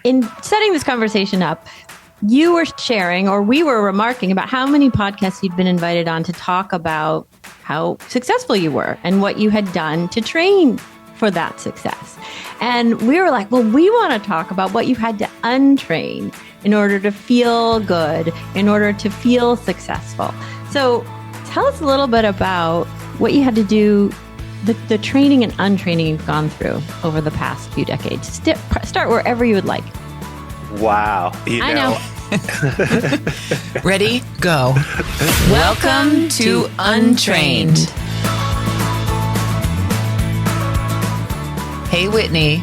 In setting this conversation up, you were sharing, or we were remarking about how many podcasts you'd been invited on to talk about how successful you were and what you had done to train for that success. And we were like, well, we want to talk about what you had to untrain in order to feel good, in order to feel successful. So tell us a little bit about what you had to do, the training and untraining you've gone through over the past few decades. Start wherever you would like. Wow. I know. Ready? Go. Welcome to Untrained. Hey, Whitney.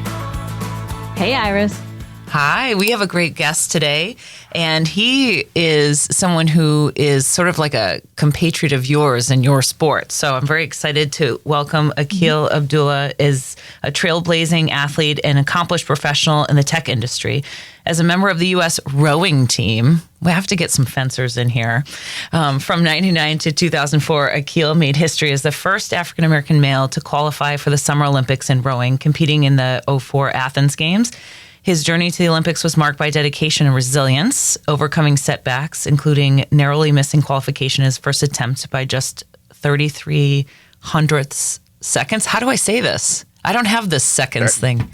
Hey, Iris. Hi, we have a great guest today, and he is someone who is sort of like a compatriot of yours in your sport. So I'm very excited to welcome Aquil Abdullah, is a trailblazing athlete and accomplished professional in the tech industry. As a member of the U.S. rowing team, we have to get some fencers in here. From 99 to 2004, Aquil made history as the first African-American male to qualify for the Summer Olympics in rowing, competing in the 2004 Athens Games. His journey to the Olympics was marked by dedication and resilience, overcoming setbacks, including narrowly missing qualification his first attempt by just 33 hundredths seconds. How do I say this? I don't have this seconds thing.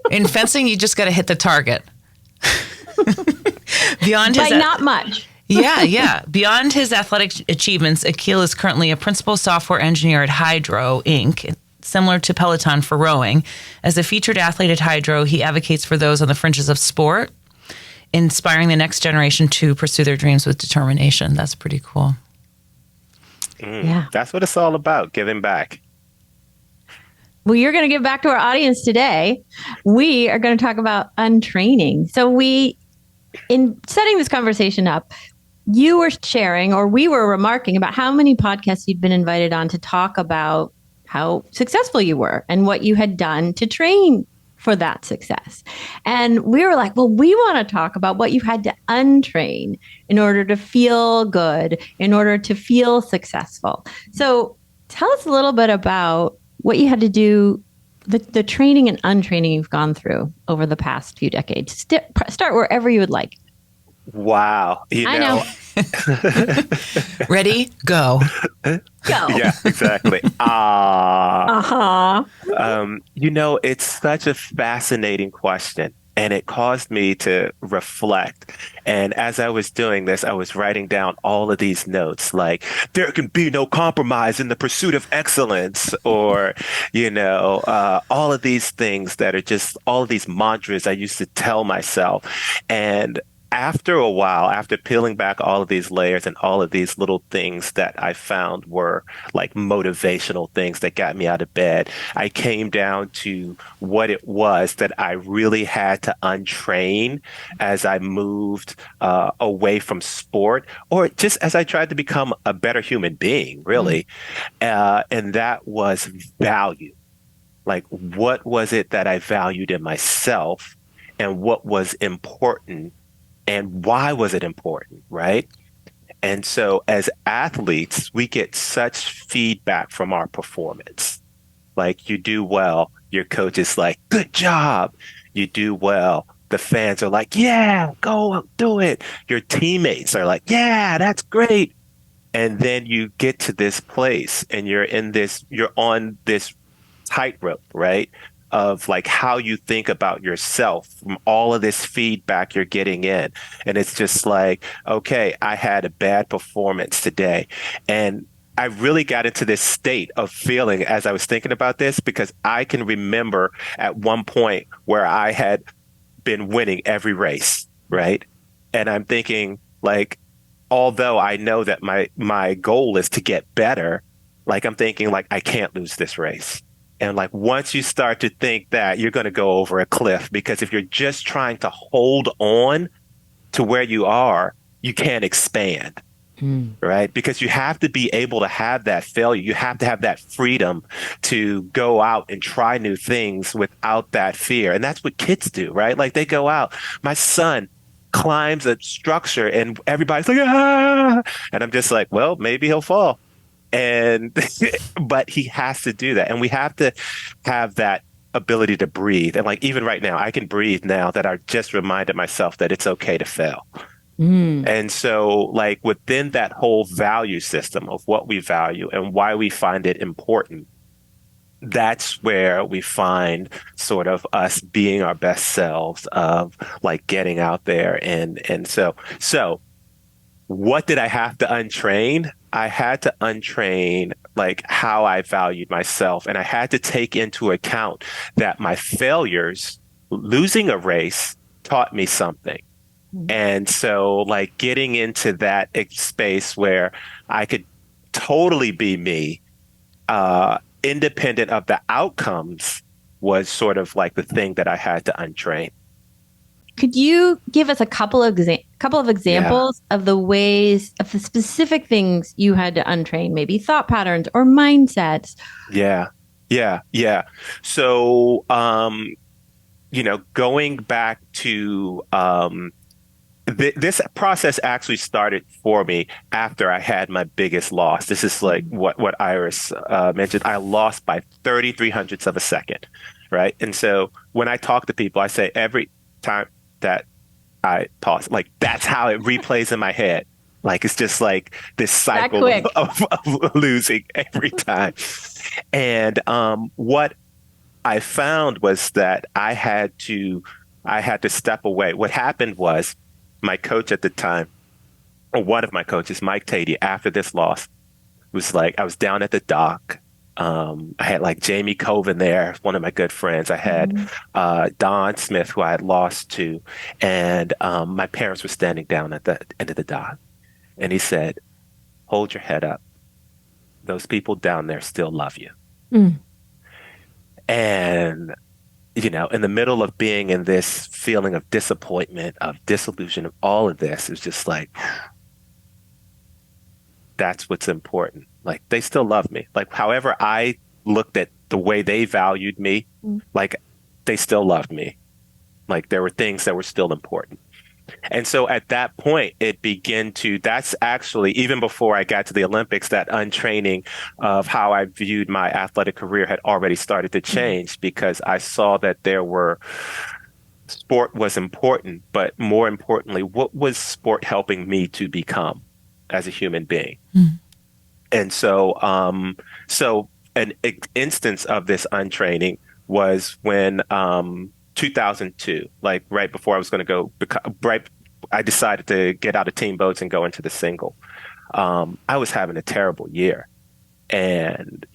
In fencing, you just got to hit the target. Beyond his not much. Yeah. Beyond his athletic achievements, Aquil is currently a principal software engineer at Hydrow, Inc., similar to Peloton for rowing. As a featured athlete at Hydrow, he advocates for those on the fringes of sport, inspiring the next generation to pursue their dreams with determination. That's pretty cool. Yeah. That's what it's all about, giving back. Well, you're going to give back to our audience today. We are going to talk about untraining. So in setting this conversation up, you were sharing, or we were remarking about how many podcasts you'd been invited on to talk about how successful you were and what you had done to train for that success. And we were like, well, we want to talk about what you had to untrain in order to feel good, in order to feel successful. So tell us a little bit about what you had to do, the training and untraining you've gone through over the past few decades. Start wherever you would like. Wow. I know. Ready? Go. Go. Yeah, exactly. It's such a fascinating question, and it caused me to reflect. And as I was doing this, I was writing down all of these notes, like there can be no compromise in the pursuit of excellence, or, all of these things that are just all of these mantras I used to tell myself. And after a while, after peeling back all of these layers and all of these little things that I found were like motivational things that got me out of bed, I came down to what it was that I really had to untrain as I moved away from sport, or just as I tried to become a better human being, really. And that was value. Like, what was it that I valued in myself, and what was important? And why was it important, right? And so as athletes, we get such feedback from our performance. Like, you do well, your coach is like, good job. You do well, the fans are like, yeah, go do it. Your teammates are like, yeah, that's great. And then you get to this place and you're on this tightrope, right? Of like how you think about yourself from all of this feedback you're getting in. And it's just like, okay, I had a bad performance today. And I really got into this state of feeling as I was thinking about this, because I can remember at one point where I had been winning every race, right? And I'm thinking, like, although I know that my goal is to get better, like, I'm thinking, like, I can't lose this race. And like, once you start to think that, you're going to go over a cliff, because if you're just trying to hold on to where you are, you can't expand, right? Because you have to be able to have that failure. You have to have that freedom to go out and try new things without that fear. And that's what kids do, right? Like, they go out. My son climbs a structure and everybody's like, ah! And I'm just like, well, maybe he'll fall. But he has to do that. And we have to have that ability to breathe. And like even right now, I can breathe now that I just reminded myself that it's okay to fail. And so like within that whole value system of what we value and why we find it important, that's where we find sort of us being our best selves of like getting out there. And so what did I have to untrain? I had to untrain like how I valued myself. And I had to take into account that my failures, losing a race, taught me something. And so like getting into that space where I could totally be me, independent of the outcomes was sort of like the thing that I had to untrain. Could you give us a couple of examples of the ways of the specific things you had to untrain, maybe thought patterns or mindsets? Yeah. So, going back to this process actually started for me after I had my biggest loss. This is like what Iris mentioned. I lost by 33 hundredths of a second, right? And so when I talk to people, I say every time that I pause, like that's how it replays in my head. Like it's just like this cycle of losing every time. And what I found was that I had to step away. What happened was my coach at the time, or one of my coaches, Mike Tatey, after this loss, was like, I was down at the dock. I had like Jamie Coven there, one of my good friends. I had Don Smith, who I had lost to, and my parents were standing down at the end of the dock. And he said, hold your head up. Those people down there still love you. And in the middle of being in this feeling of disappointment, of disillusion, of all of this, it's just like, that's what's important. Like, they still love me. Like, however I looked at the way they valued me, like, they still loved me. Like, there were things that were still important. And so at that point, that's actually, even before I got to the Olympics, that untraining of how I viewed my athletic career had already started to change because I saw that sport was important, but more importantly, what was sport helping me to become as a human being? And so, an instance of this untraining was when, 2002, like right before I was going to go, I decided to get out of team boats and go into the single. I was having a terrible year. And,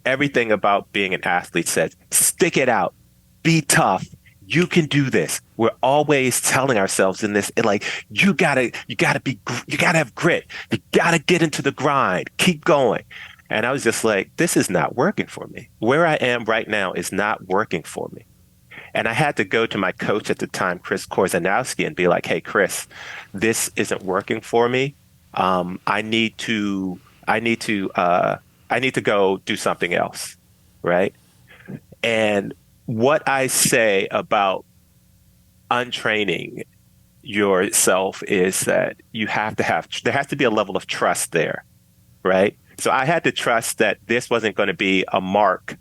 everything about being an athlete said, stick it out, be tough. You can do this. We're always telling ourselves in this, like, you gotta have grit. You gotta get into the grind, keep going. And I was just like, this is not working for me. Where I am right now is not working for me. And I had to go to my coach at the time, Chris Korzanowski, and be like, hey, Chris, this isn't working for me. I need to go do something else. Right. And what I say about untraining yourself is that there has to be a level of trust there. Right. So I had to trust that this wasn't going to be a mark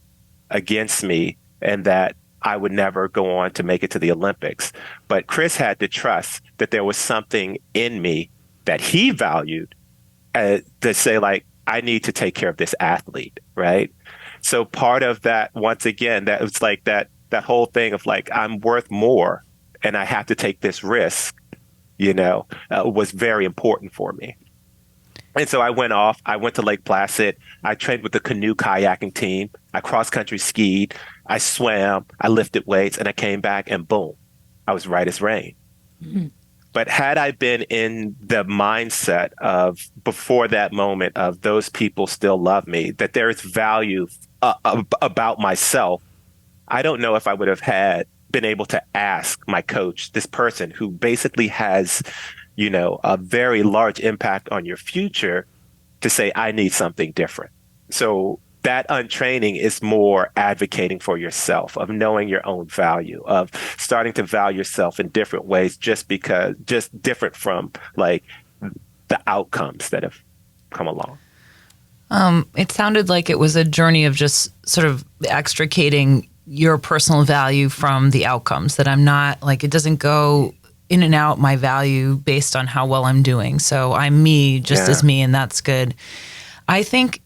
against me and that I would never go on to make it to the Olympics. But Chris had to trust that there was something in me that he valued to say, like, I need to take care of this athlete, right? So part of that, once again, that was like that whole thing of like, I'm worth more and I have to take this risk, was very important for me. And so I went to Lake Placid. I trained with the canoe kayaking team. I cross-country skied. I swam. I lifted weights. And I came back and boom, I was right as rain. But had I been in the mindset of before that moment of those people still love me, that there is value about myself, I don't know if I would have been able to ask my coach, this person who basically has a very large impact on your future, to say, I need something different. So that untraining is more advocating for yourself, of knowing your own value, of starting to value yourself in different ways, just different from like the outcomes that have come along. It sounded like it was a journey of just sort of extricating your personal value from the outcomes, that I'm not like, it doesn't go in and out my value based on how well I'm doing. So I'm me just as me, and that's good. I think,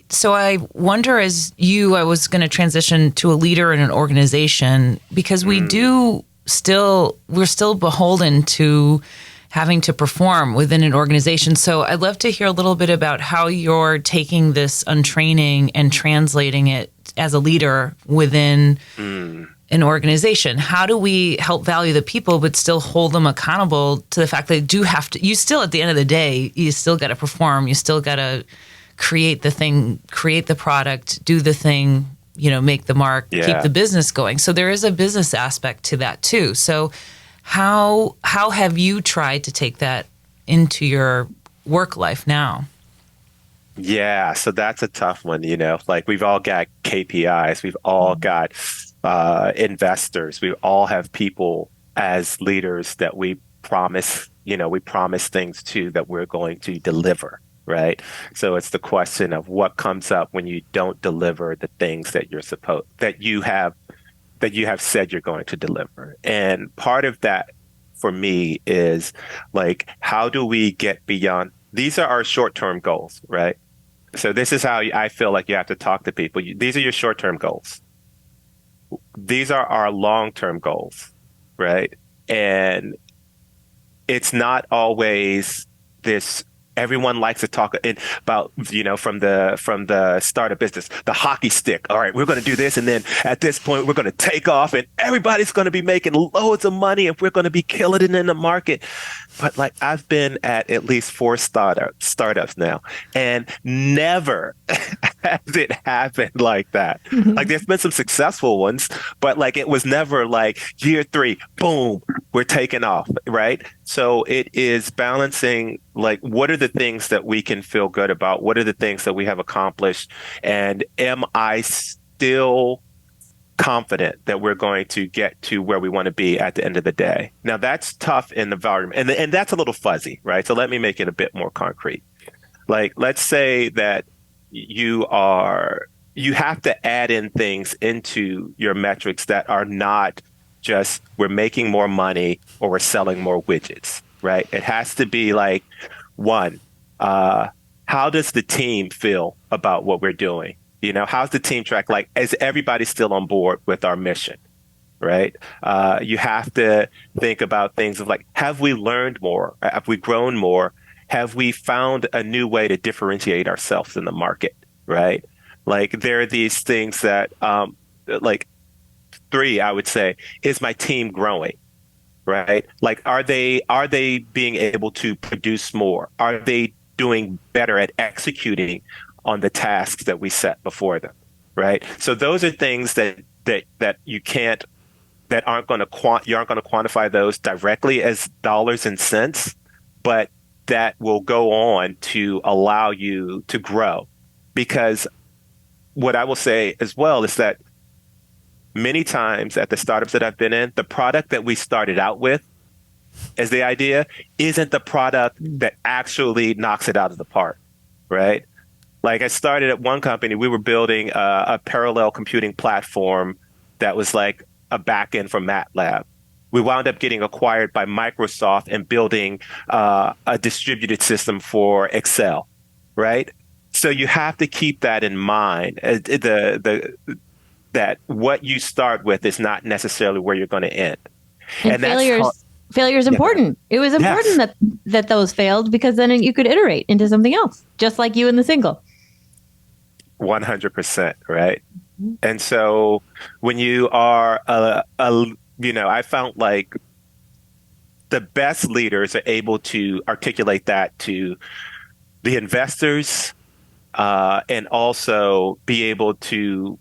so I wonder, as you, I was going to transition to a leader in an organization, because we're still beholden to having to perform within an organization. So I'd love to hear a little bit about how you're taking this untraining and translating it as a leader within an organization. How do we help value the people, but still hold them accountable to the fact that you still, at the end of the day, you still got to perform. You still got to create the thing, create the product, do the thing, make the mark, keep the business going. So there is a business aspect to that too. So how have you tried to take that into your work life now? Yeah, so that's a tough one, like we've all got KPIs, we've all got investors, we all have people as leaders that we promise things to that we're going to deliver, right? So it's the question of what comes up when you don't deliver the things that you have said you're going to deliver. And part of that for me is like, how do we get beyond? These are our short-term goals, right? So this is how I feel like you have to talk to people. These are your short-term goals. These are our long-term goals, right? And it's not always this. Everyone likes to talk about, from the startup business, the hockey stick. All right, we're going to do this, and then at this point, we're going to take off, and everybody's going to be making loads of money, and we're going to be killing it in the market. But like, I've been at least 4 startups now, and never has it happened like that. Mm-hmm. Like, there's been some successful ones, but like, it was never like year 3, boom, we're taking off, right? So it is balancing, like, what are the things that we can feel good about? What are the things that we have accomplished? And am I still confident that we're going to get to where we want to be at the end of the day? Now, that's tough in the environment, and that's a little fuzzy, right? So let me make it a bit more concrete. Like, let's say that you have to add in things into your metrics that are not just we're making more money or we're selling more widgets, right? It has to be like, one, how does the team feel about what we're doing? How's the team track? Like, is everybody still on board with our mission, right? You have to think about things of like, have we learned more? Have we grown more? Have we found a new way to differentiate ourselves in the market, right? Like, there are these things that, like, 3, I would say, is my team growing, right? Like, are they being able to produce more? Are they doing better at executing on the tasks that we set before them, right? So those are things that you can't, that aren't going to you aren't going to quantify those directly as dollars and cents, but that will go on to allow you to grow. Because what I will say as well is that many times at the startups that I've been in, the product that we started out with as the idea isn't the product that actually knocks it out of the park, right? Like, I started at one company, we were building a parallel computing platform that was like a backend for MATLAB. We wound up getting acquired by Microsoft and building a distributed system for Excel, right? So you have to keep that in mind. That what you start with is not necessarily where you're going to end. And failure is important. It was important that those failed, because then you could iterate into something else, just like you in the single. 100%, right? Mm-hmm. And so when you are, I found like the best leaders are able to articulate that to the investors, and also be able to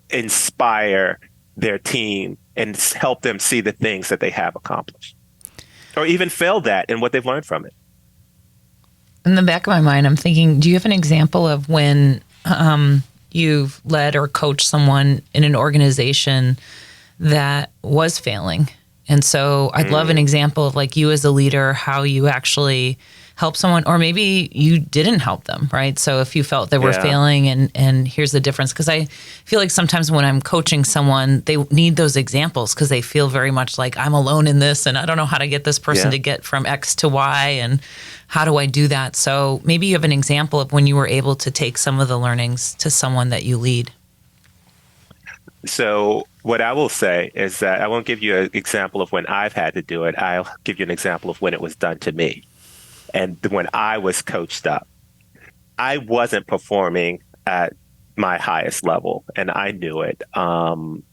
inspire their team and help them see the things that they have accomplished, or even failed at and what they've learned from it. In the back of my mind, I'm thinking, do you have an example of when you've led or coached someone in an organization that was failing? And so I'd love an example of, like, you as a leader, how help someone, or maybe you didn't help them, right? So if you felt they were Yeah. failing, and here's the difference, because I feel like sometimes when I'm coaching someone, they need those examples because they feel very much like I'm alone in this and I don't know how to get this person Yeah. to get from X to Y, and how do I do that? So maybe you have an example of when you were able to take some of the learnings to someone that you lead. So what I will say is that I won't give you an example of when I've had to do it. I'll give you an example of when it was done to me and when I was coached up. I wasn't performing at my highest level, and I knew it.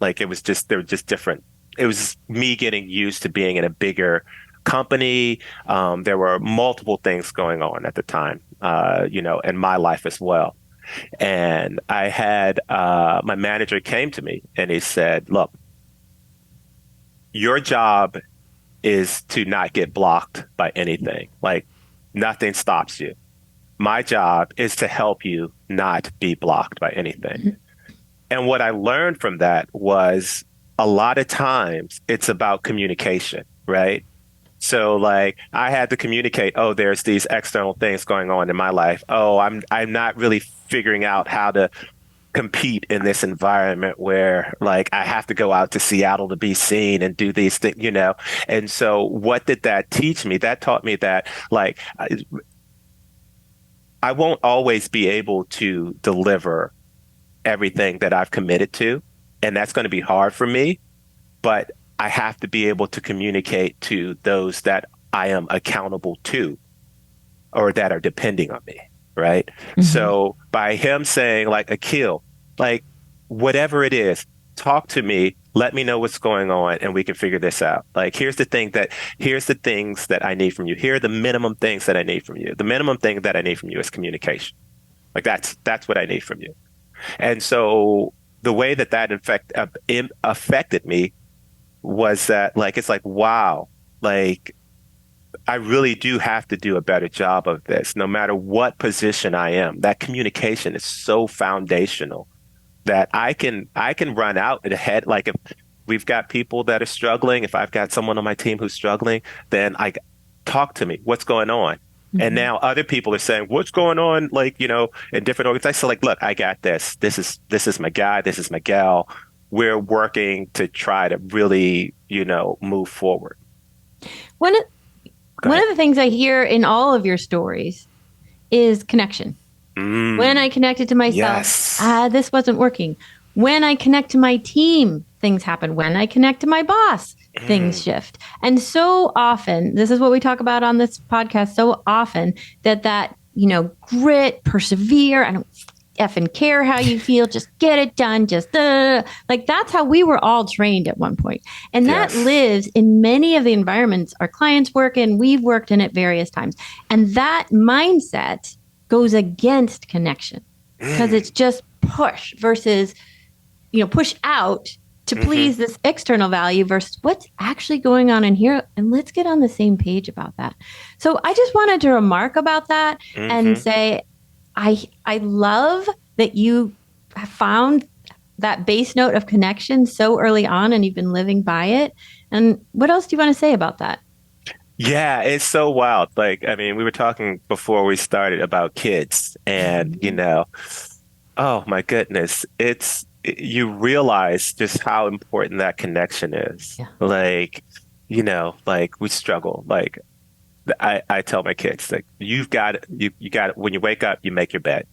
Like it was just, they were just different. It was me getting used to being in a bigger company. There were multiple things going on at the time, in my life as well. And I had my manager came to me and he said, look, your job is to not get blocked by anything. Like nothing stops you. My job is to help you not be blocked by anything. And what I learned from that was a lot of times it's about communication, right? So like I had to communicate, oh, there's these external things going on in my life. Oh, I'm not really figuring out how to compete in this environment where like I have to go out to Seattle to be seen and do these things. And so what did that teach me? That taught me that like I won't always be able to deliver everything that I've committed to, and that's going to be hard for me, but I have to be able to communicate to those that I am accountable to or that are depending on me, right? Mm-hmm. So by him saying like, Aquil, like whatever it is, talk to me, let me know what's going on and we can figure this out. Like, here's the things that I need from you. Here are the minimum things that I need from you. The minimum thing that I need from you is communication. Like that's what I need from you. And so the way that affected me was that like, it's like, wow, like I really do have to do a better job of this, no matter what position I am. That communication is so foundational that I can run out ahead. Like if we've got people that are struggling, if I've got someone on my team who's struggling, then talk to me. What's going on? Mm-hmm. And now other people are saying, what's going on? Like, in different organizations. So like, look, I got this. This is my guy. This is my gal. We're working to try to really, move forward. One of the things I hear in all of your stories is connection. When I connected to myself, yes. This wasn't working. When I connect to my team, things happen. When I connect to my boss, things shift. And so often, this is what we talk about on this podcast, so often that grit, persevere, I don't effing care how you feel, just get it done, like that's how we were all trained at one point. And that lives in many of the environments our clients work in, we've worked in at various times. And that mindset goes against connection because it's just push versus, push out to please this external value versus what's actually going on in here. And let's get on the same page about that. So I just wanted to remark about that and say, I love that you have found that base note of connection so early on and you've been living by it. And what else do you want to say about that? Yeah, it's so wild. Like, I mean, we were talking before we started about kids and, oh my goodness, you realize just how important that connection is. Yeah. Like, like we struggle. Like I tell my kids, like, you got it. When you wake up, you make your bed.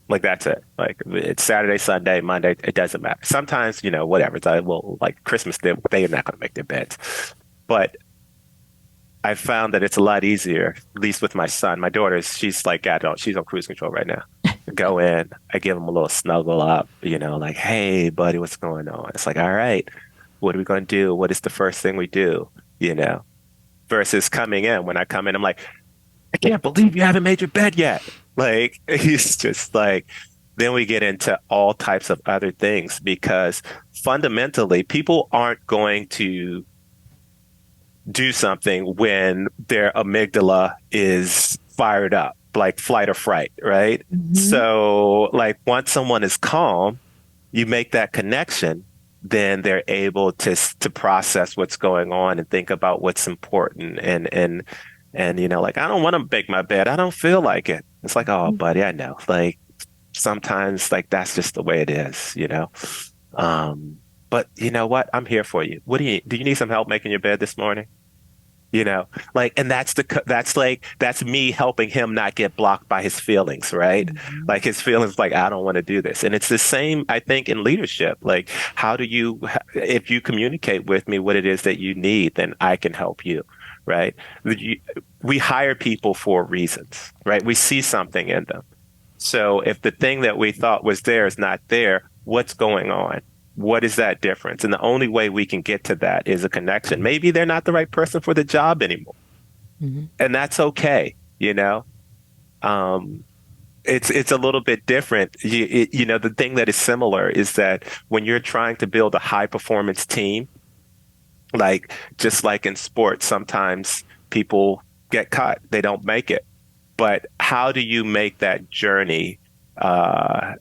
Like, that's it. Like, it's Saturday, Sunday, Monday. It doesn't matter. Sometimes, whatever. Like Christmas, they're not going to make their beds. But I found that it's a lot easier, at least with my son. My daughter, she's like, she's on cruise control right now. Go in, I give him a little snuggle up, like, hey, buddy, what's going on? It's like, all right, what are we going to do? What is the first thing we do? Versus coming in. When I come in, I'm like, I can't believe you haven't made your bed yet. Like, he's just like, then we get into all types of other things because fundamentally, people aren't going to do something when their amygdala is fired up, like flight or fright, right? Mm-hmm. So like once someone is calm, you make that connection, then they're able to process what's going on and think about what's important and And, like, I don't want to make my bed. I don't feel like it. It's like, oh, buddy, I know. Like, sometimes, like, that's just the way it is. But you know what? I'm here for you. Do you need some help making your bed this morning? Like, and that's me helping him not get blocked by his feelings, right? Mhm. Like his feelings, like, I don't want to do this. And it's the same, I think, in leadership. Like, if you communicate with me what it is that you need, then I can help you, right? We hire people for reasons, right? We see something in them. So if the thing that we thought was there is not there, what's going on? What is that difference? And the only way we can get to that is a connection. Maybe they're not the right person for the job anymore. Mm-hmm. And that's okay. Um, it's a little bit different. The thing that is similar is that when you're trying to build a high performance team, like just like in sports, sometimes people get cut, they don't make it. But how do you make that journey uh,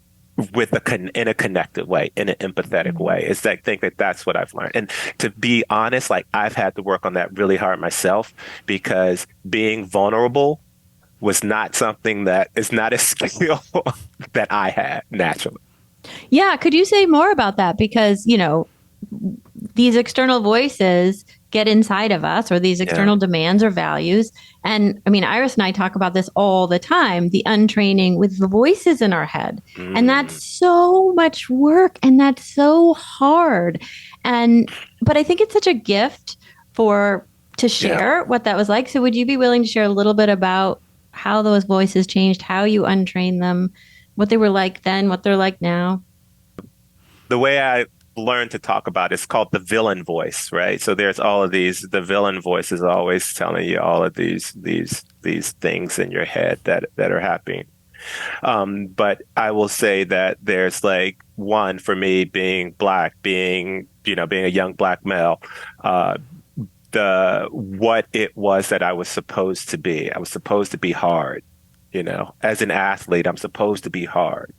in a connected way, in an empathetic way? It's that I think that that's what I've learned. And to be honest, like I've had to work on that really hard myself because being vulnerable was not something that is not a skill that I had naturally. Yeah. Could you say more about that? Because, these external voices get inside of us, or these Yeah. external demands or values. And I mean, Iris and I talk about this all the time, the untraining with the voices in our head. And that's Mm, so much work and that's so hard. But I think it's such a gift to yeah. share what that was like. So would you be willing to share a little bit about how those voices changed, how you untrained them, what they were like then, what they're like now? The way I learned to talk about it's called the villain voice, right? So there's all of the villain voice is always telling you all of these things in your head that are happening. But I will say that there's like one for me being black, being a young black male, uh, the what it was that I was supposed to be. I was supposed to be hard, As an athlete, I'm supposed to be hard.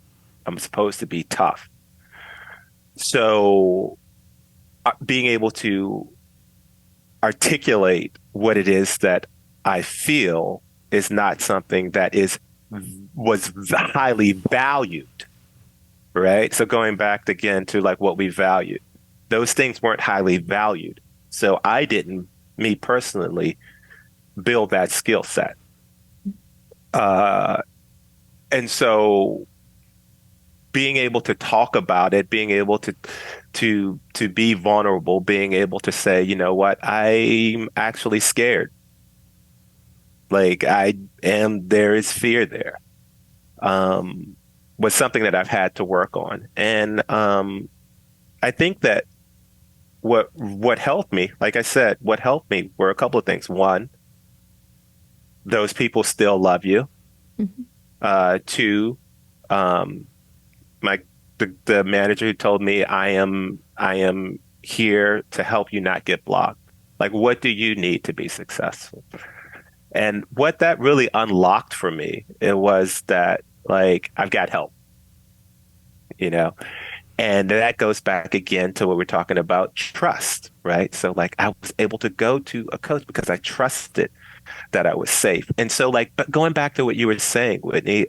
I'm supposed to be tough. So being able to articulate what it is that I feel is not something that was highly valued, right? So going back again to like what we valued, those things weren't highly valued. So I didn't, me personally, build that skill set. Uh, and so being able to talk about it, being able to be vulnerable, being able to say, you know what, I'm actually scared. Like there is fear there. Was something that I've had to work on. And I think that what helped me, like I said, what helped me were a couple of things. One, those people still love you. Mhm. Two, um, my the manager who told me I am here to help you not get blocked. Like, what do you need to be successful? And what that really unlocked for me, it was that like I've got help, you know? And that goes back again to what we're talking about trust, right? So like I was able to go to a coach because I trusted that I was safe. And so like, but going back to what you were saying, Whitney,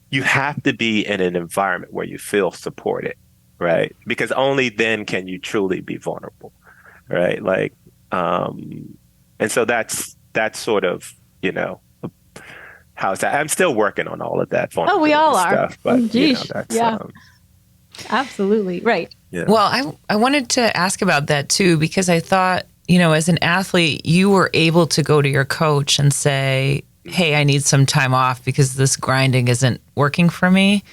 you have to be in an environment where you feel supported, right? Because only then can you truly be vulnerable, right? Like, and so that's sort of, how's that? I'm still working on all of that Oh, we all vulnerability are. stuff, but Geesh. that's Yeah, absolutely. Right. yeah. Well, I wanted to ask about that too, because I thought, as an athlete, you were able to go to your coach and say, hey, I need some time off because this grinding isn't working for me.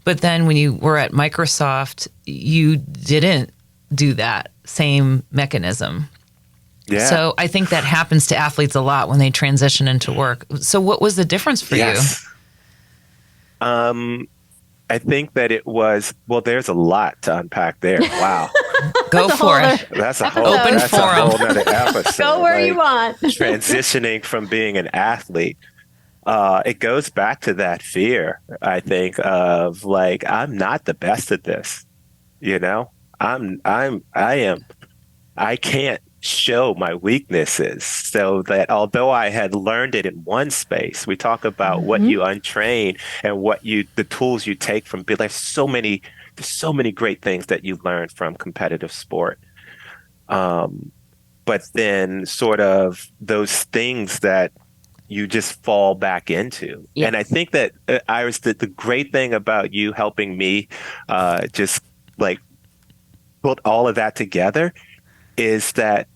But then when you were at Microsoft, you didn't do that same mechanism. Yeah. So I think that happens to athletes a lot when they transition into work. So what was the difference for Yes. I think that it was, well, there's a lot to unpack there. Wow. you? Go for it. That's a whole, Open that's a forum. whole nother episode. Go where you want. Transitioning from being an athlete. It goes back to that fear, I think, of like, I'm not the best at this, I am, I can't show my weaknesses so that although I had learned it in one space, we talk about what Mm-hmm. you untrain and the tools you take from, there's so many great things that you learn from competitive sport. Um, but then sort of those things that you just fall back into. Yeah. And I think that Iris, the great thing about you helping me just like put all of that together is that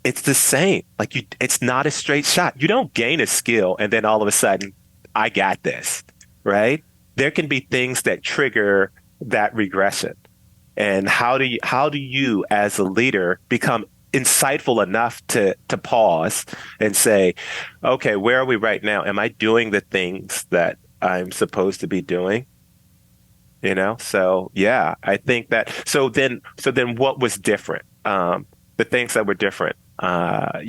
it's the same. Like it's not a straight shot. You don't gain a skill and then all of a sudden, I got this, right? There can be things that trigger that regression. And how do you as a leader become insightful enough to pause and say, okay, where are we right now? Am I doing the things that I'm supposed to be doing? So yeah, I think that so then what was different? The things that were different, I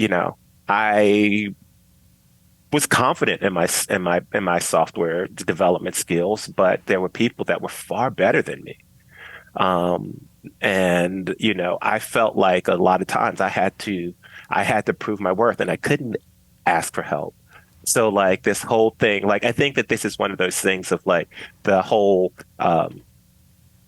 was confident in my software development skills, but there were people that were far better than me. And I felt like a lot of times I had to prove my worth and I couldn't ask for help. So like this whole thing, like I think that this is one of those things of like the whole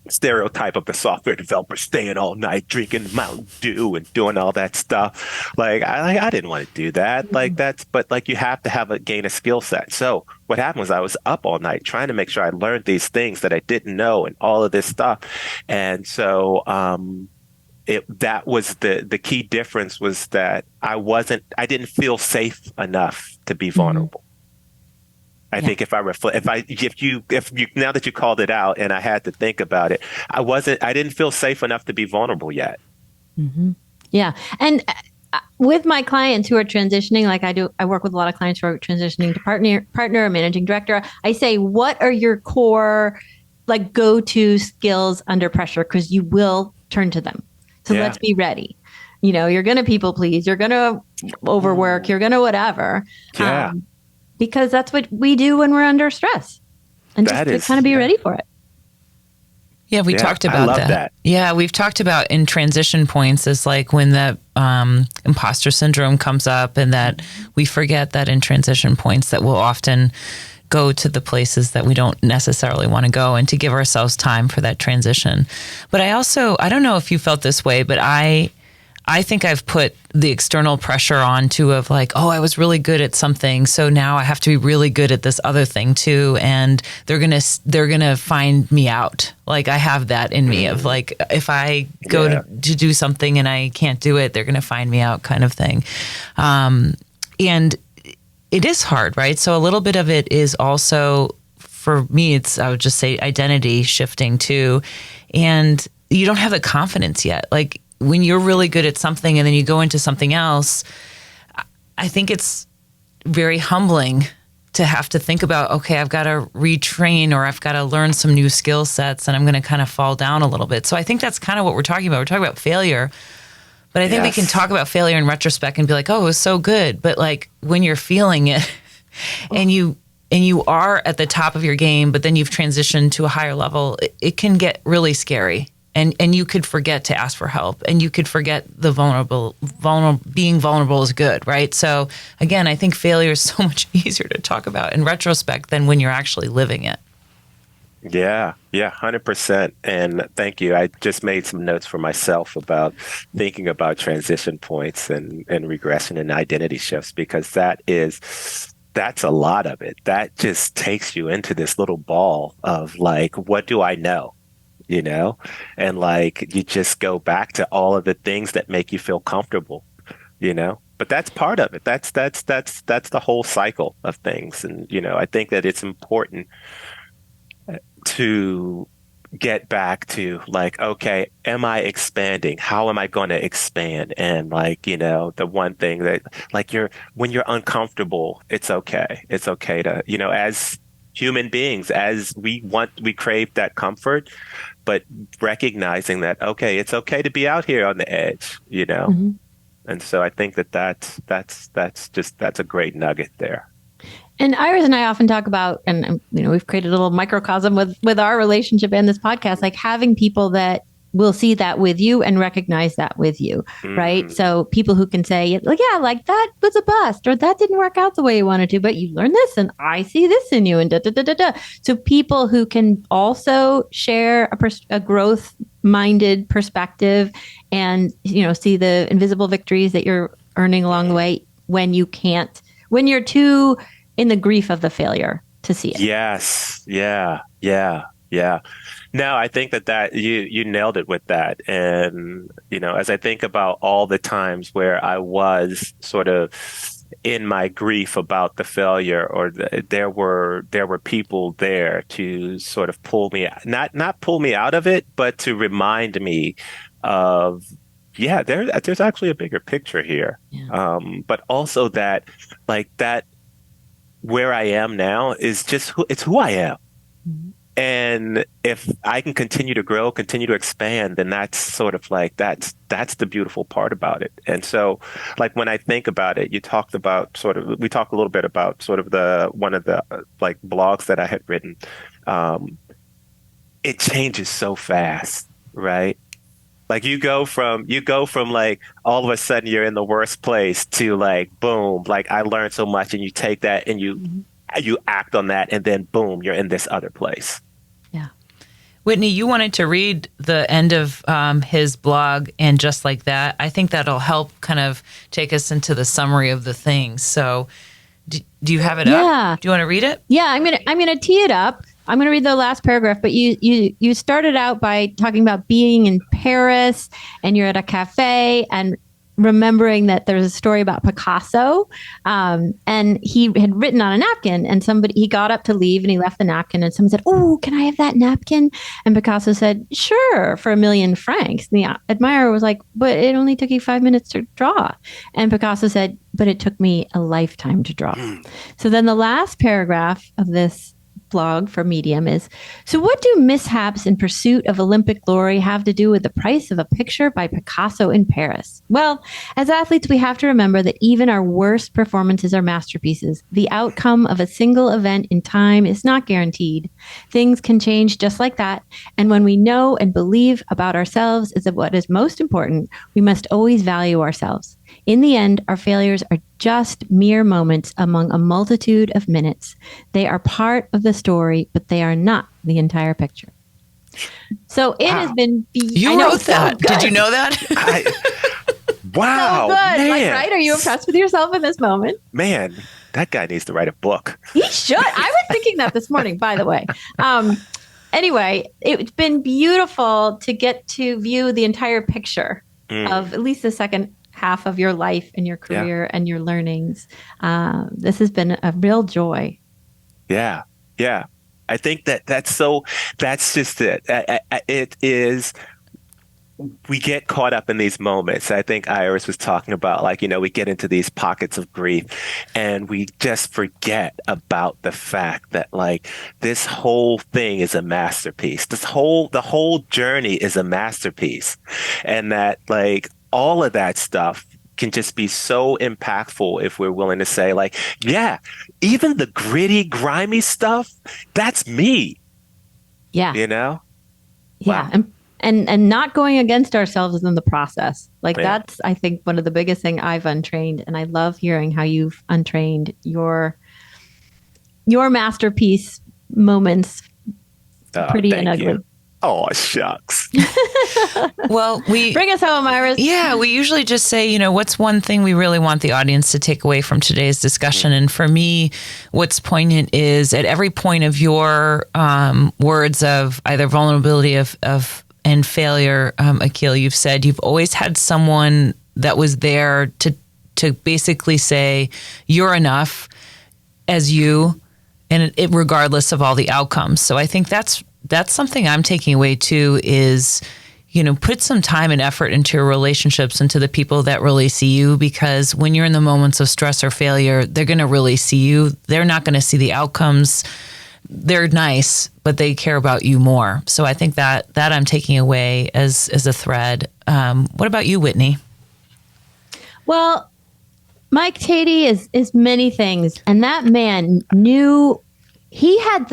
stereotype of the software developer staying all night drinking Mountain Dew and doing all that stuff. I didn't want to do that. But like you have to gain a skill set. So what happened was I was up all night trying to make sure I learned these things that I didn't know and all of this stuff. And so that was the key difference was that I didn't feel safe enough to be vulnerable. I think if I reflect, if you, now that you called it out and I had to think about it, I didn't feel safe enough to be vulnerable yet. Mm-hmm. Yeah. And with my clients who are transitioning, like I work with a lot of clients who are transitioning to partner or managing director. I say, what are your core, like go-to skills under pressure? Because you will turn to them. So let's be ready. You're going to people please, you're going to overwork, you're going to whatever. Yeah. Because that's what we do when we're under stress, and just to kind of be ready for it. Yeah, we talked about I love that. Yeah, we've talked about in transition points is like when the imposter syndrome comes up, and that we forget that in transition points that we'll often go to the places that we don't necessarily want to go, and to give ourselves time for that transition. But I don't know if you felt this way, but I think I've put the external pressure on too of like, oh, I was really good at something, so now I have to be really good at this other thing too, and they're gonna find me out. Like I have that in me of like, if I go to do something and I can't do it, they're gonna find me out, kind of thing. And it is hard, right? So a little bit of it is also, for me, I would just say identity shifting too, and you don't have the confidence yet, like. When you're really good at something and then you go into something else, I think it's very humbling to have to think about, okay, I've got to retrain or I've got to learn some new skill sets and I'm going to kind of fall down a little bit. So I think that's kind of what we're talking about. We're talking about failure, but I think we can talk about failure in retrospect and be like, oh, it was so good. But like when you're feeling it and you are at the top of your game, but then you've transitioned to a higher level, it can get really scary. And you could forget to ask for help, and you could forget the being vulnerable is good, right? So again, I think failure is so much easier to talk about in retrospect than when you're actually living it. Yeah, 100%. And thank you. I just made some notes for myself about thinking about transition points and regression and identity shifts, because that's a lot of it. That just takes you into this little ball of like, what do I know? And like you just go back to all of the things that make you feel comfortable, but that's part of it. That's the whole cycle of things. And, I think that it's important to get back to like, okay, am I expanding? How am I going to expand? And like, the one thing that like when you're uncomfortable, it's okay. It's okay to, as human beings, as we crave that comfort, but recognizing that, okay, it's okay to be out here on the edge, Mm-hmm. And so I think that's a great nugget there. And Iris and I often talk about, and we've created a little microcosm with our relationship and this podcast, like having people that will see that with you and recognize that with you, right? So people who can say, like, yeah, like that was a bust, or that didn't work out the way you wanted to, but you learned this and I see this in you, and da da da da da. So people who can also share a growth minded perspective and, see the invisible victories that you're earning along the way when you're too in the grief of the failure to see it. Yes. Yeah. No, I think that you nailed it with that. And, as I think about all the times where I was sort of in my grief about the failure, or there were people there to sort of pull me, not pull me out of it, but to remind me of, there's actually a bigger picture here. Yeah. But also that, like, that where I am now is just it's who I am. Mm-hmm. And if I can continue to grow, continue to expand, then that's sort of like, that's the beautiful part about it. And so, like, when I think about it, we talked a little bit about sort of one of the like blogs that I had written. It changes so fast, right? Like you go from like all of a sudden you're in the worst place to like, boom, like I learned so much, and you take that and you act on that, and then boom, you're in this other place. Yeah. Whitney, you wanted to read the end of his blog, and just like that, I think that'll help kind of take us into the summary of the things. So do you have it up? Do you want to read it? Yeah, I'm gonna tee it up. I'm going to read the last paragraph, but you started out by talking about being in Paris and you're at a cafe and remembering that there's a story about Picasso, and he had written on a napkin, and he got up to leave and he left the napkin, and someone said, "Oh, can I have that napkin?" And Picasso said, "Sure, for 1,000,000 francs." And the admirer was like, "But it only took you 5 minutes to draw." And Picasso said, "But it took me a lifetime to draw." So then the last paragraph of this blog for Medium is, so what do mishaps in pursuit of Olympic glory have to do with the price of a picture by Picasso in Paris? Well, as athletes, we have to remember that even our worst performances are masterpieces. The outcome of a single event in time is not guaranteed. Things can change just like that. And when we know and believe about ourselves is what is most important, we must always value ourselves. In the end, our failures are just mere moments among a multitude of minutes. They are part of the story, but they are not the entire picture. So it has been... You wrote that. Did you know that? Wow. So good. Man. Like, right? Are you impressed with yourself in this moment? Man, that guy needs to write a book. He should. I was thinking that this morning, by the way. Anyway, it's been beautiful to get to view the entire picture of at least the second half of your life and your career and your learnings. This has been a real joy. Yeah. I think that's just it. It is, we get caught up in these moments. I think Iris was talking about, like, we get into these pockets of grief and we just forget about the fact that, like, this whole thing is a masterpiece. The whole journey is a masterpiece. And that, like, all of that stuff can just be so impactful if we're willing to say, like, yeah, even the gritty, grimy stuff, that's me. Yeah. Yeah. Wow. And not going against ourselves in the process. Like, that's, I think, one of the biggest thing I've untrained. And I love hearing how you've untrained your masterpiece moments, pretty and ugly. You. Oh, shucks. Well, bring us home, Iris. Yeah, we usually just say, what's one thing we really want the audience to take away from today's discussion? And for me, what's poignant is at every point of your words of either vulnerability and failure, Aquil, you've said you've always had someone that was there to basically say you're enough as you, and it regardless of all the outcomes. So I think that's something I'm taking away too, is, put some time and effort into your relationships, into the people that really see you, because when you're in the moments of stress or failure, they're going to really see you. They're not going to see the outcomes. They're nice, but they care about you more. So I think that I'm taking away as a thread. What about you, Whitney? Well, Mike Tatey is many things, and that man knew he had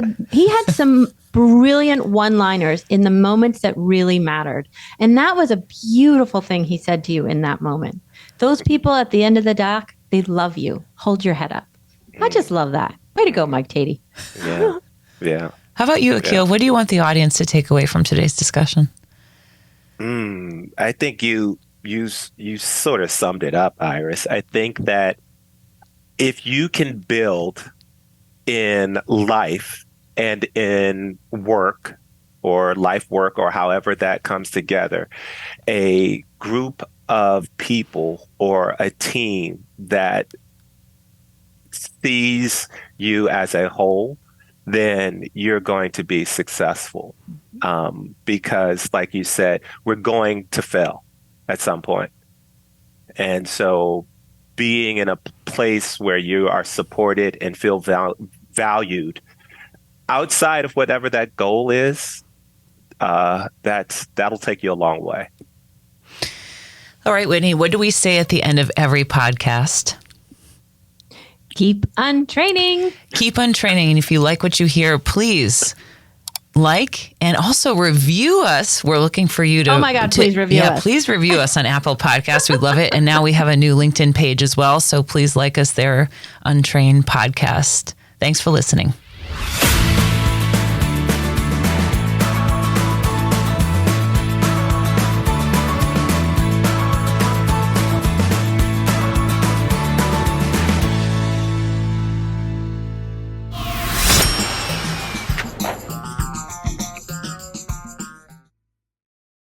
some brilliant one-liners in the moments that really mattered. And that was a beautiful thing he said to you in that moment. Those people at the end of the dock, they love you. Hold your head up. I just love that. Way to go, Mike Tatey. Yeah. Yeah. How about you, Aquil? Yeah. What do you want the audience to take away from today's discussion? I think you sort of summed it up, Iris. I think that if you can build in life and in work or life work or however that comes together, a group of people or a team that sees you as a whole, then you're going to be successful. Because like you said, we're going to fail at some point. And so being in a place where you are supported and feel valued outside of whatever that goal is, that'll take you a long way. All right, Whitney, what do we say at the end of every podcast? Keep untraining. Keep untraining. And if you like what you hear, please like and also review us. We're looking for you to. Oh my God, please review us. Yeah, please review us on Apple Podcasts. We love it. And now we have a new LinkedIn page as well. So please like us there, Untrained Podcast. Thanks for listening.